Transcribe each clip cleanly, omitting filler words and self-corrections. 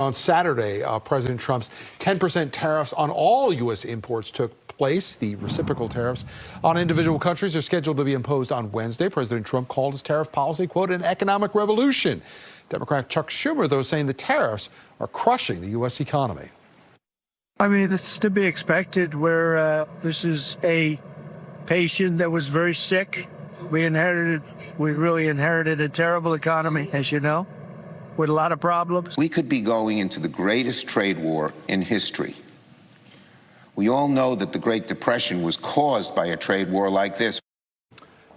On Saturday, President Trump's 10% tariffs on all U.S. imports took place. The reciprocal tariffs on individual countries are scheduled to be imposed on Wednesday. President Trump called his tariff policy, quote, an economic revolution. Democrat Chuck Schumer, though, saying the tariffs are crushing the U.S. economy. I mean, it's to be expected where this is a patient that was very sick. We really inherited a terrible economy, as you know, with a lot of problems. We could be going into the greatest trade war in history. We all know that the Great Depression was caused by a trade war like this.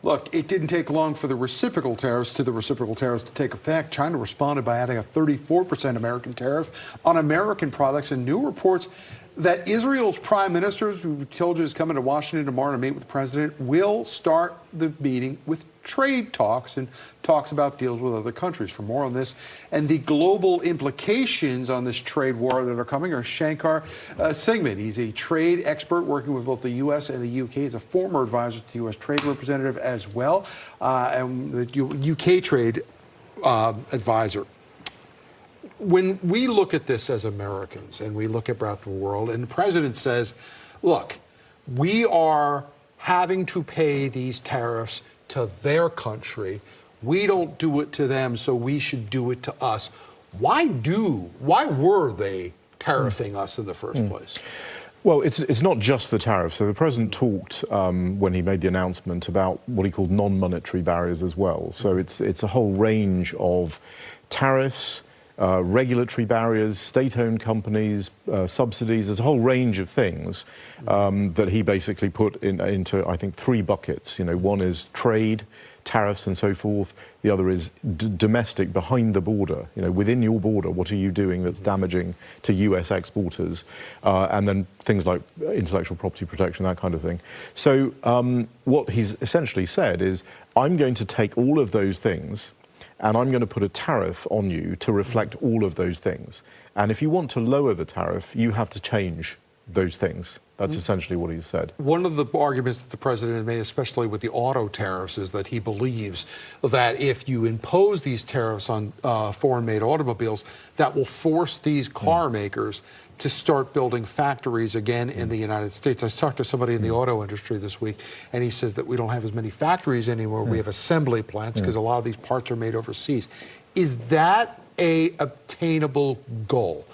Look, it didn't take long for the reciprocal tariffs to take effect. China responded by adding a 34% American tariff on American products, and new reports that Israel's prime minister, who told you is coming to Washington tomorrow to meet with the president, will start the meeting with trade talks and talks about deals with other countries. For more on this and the global implications on this trade war that are coming are Shanker Singham. He's a trade expert working with both the U.S. and the U.K. He's a former advisor to the U.S. Trade Representative as well, and the U.K. Trade advisor. When we look at this as Americans and we look about the world, and the president says, look, we are having to pay these tariffs to their country. We don't do it to them, so we should do it to us. Why were they tariffing us in the first place? Well, it's not just the tariffs. So the president talked when he made the announcement about what he called non-monetary barriers as well. So it's a whole range of tariffs, regulatory barriers, state-owned companies, subsidies. There's a whole range of things that he basically put into, I think, three buckets. You know, one is trade, tariffs, and so forth. The other is domestic, behind the border. You know, within your border, what are you doing that's damaging to U.S. exporters? And then things like intellectual property protection, that kind of thing. So what he's essentially said is, I'm going to take all of those things and I'm going to put a tariff on you to reflect all of those things. And if you want to lower the tariff, you have to change those things. That's essentially what he said. One of the arguments that the president has made, especially with the auto tariffs, is that he believes that if you impose these tariffs on foreign-made automobiles, that will force these car makers to start building factories again in the United States. I talked to somebody in the auto industry this week, and he says that we don't have as many factories anymore. We have assembly plants because a lot of these parts are made overseas. Is that a obtainable goal?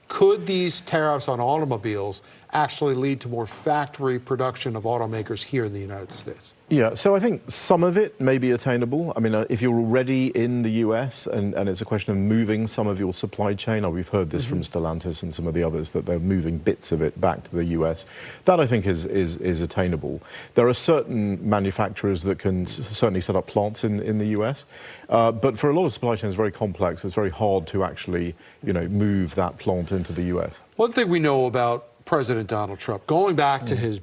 Could these tariffs on automobiles actually lead to more factory production of automakers here in the United States? Yeah, so I think some of it may be attainable. I mean, if you're already in the US and it's a question of moving some of your supply chain, we've heard this from Stellantis and some of the others, that they're moving bits of it back to the US. That, I think, is attainable. There are certain manufacturers that can certainly set up plants in the US, but for a lot of supply chains, it's very complex. It's very hard to actually, you know, move that plant into the US. One thing we know about President Donald Trump, going back to his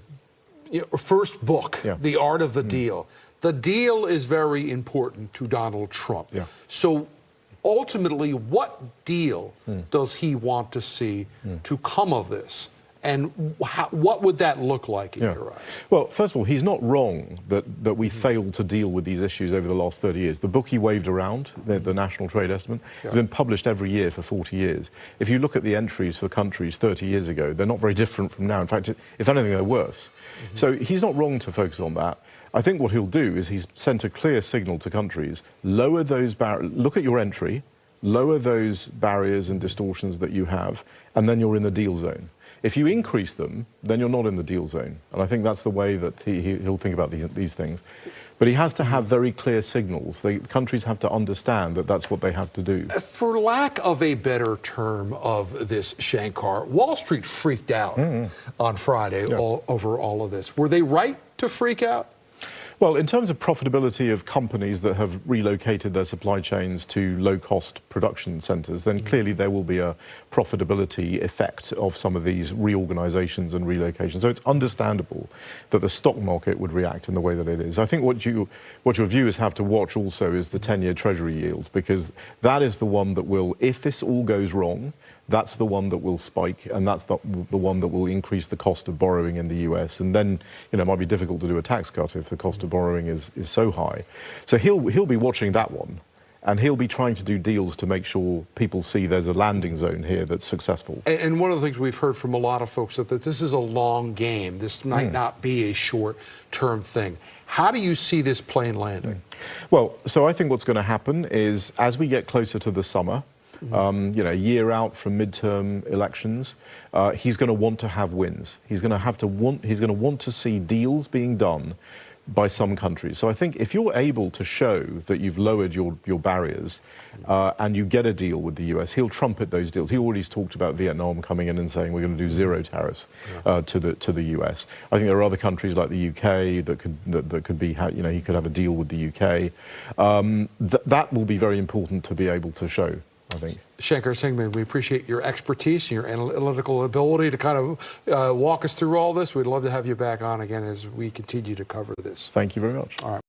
first book, The Art of the Deal. The deal is very important to Donald Trump. So ultimately, what deal does he want to see to come of this? And what would that look like in your eyes? Well, first of all, he's not wrong that we failed to deal with these issues over the last 30 years. The book he waved around, the National Trade Estimate, has been published every year for 40 years. If you look at the entries for countries 30 years ago, they're not very different from now. In fact, if anything, they're worse. So he's not wrong to focus on that. I think what he'll do is he's sent a clear signal to countries: lower those barriers, look at your entry, lower those barriers and distortions that you have, and then you're in the deal zone. If you increase them, then you're not in the deal zone. And I think that's the way that he'll think about these things. But he has to have very clear signals. Countries have to understand that that's what they have to do. For lack of a better term of this, Shanker, Wall Street freaked out on Friday over all of this. Were they right to freak out? Well, in terms of profitability of companies that have relocated their supply chains to low-cost production centres, then clearly there will be a profitability effect of some of these reorganisations and relocations. So it's understandable that the stock market would react in the way that it is. I think what your viewers have to watch also is the 10-year Treasury yield, because that is the one that will, if this all goes wrong, that's the one that will spike, and that's the one that will increase the cost of borrowing in the US. And then, you know, it might be difficult to do a tax cut if the cost of borrowing is so high. So he'll be watching that one. And he'll be trying to do deals to make sure people see there's a landing zone here that's successful. And one of the things we've heard from a lot of folks that this is a long game. This might not be a short-term thing. How do you see this plane landing? Well, so I think what's going to happen is as we get closer to the summer, you know, a year out from midterm elections, he's going to want to have wins. He's going to want to see deals being done by some countries. So I think if you're able to show that you've lowered your barriers and you get a deal with the US, he'll trumpet those deals. He already talked about Vietnam coming in and saying we're going to do zero tariffs to the US. I think there are other countries like the UK that could be, you know, he could have a deal with the UK. That will be very important to be able to show, I think. Shanker Singham, we appreciate your expertise and your analytical ability to kind of walk us through all this. We'd love to have you back on again as we continue to cover this. Thank you very much. All right.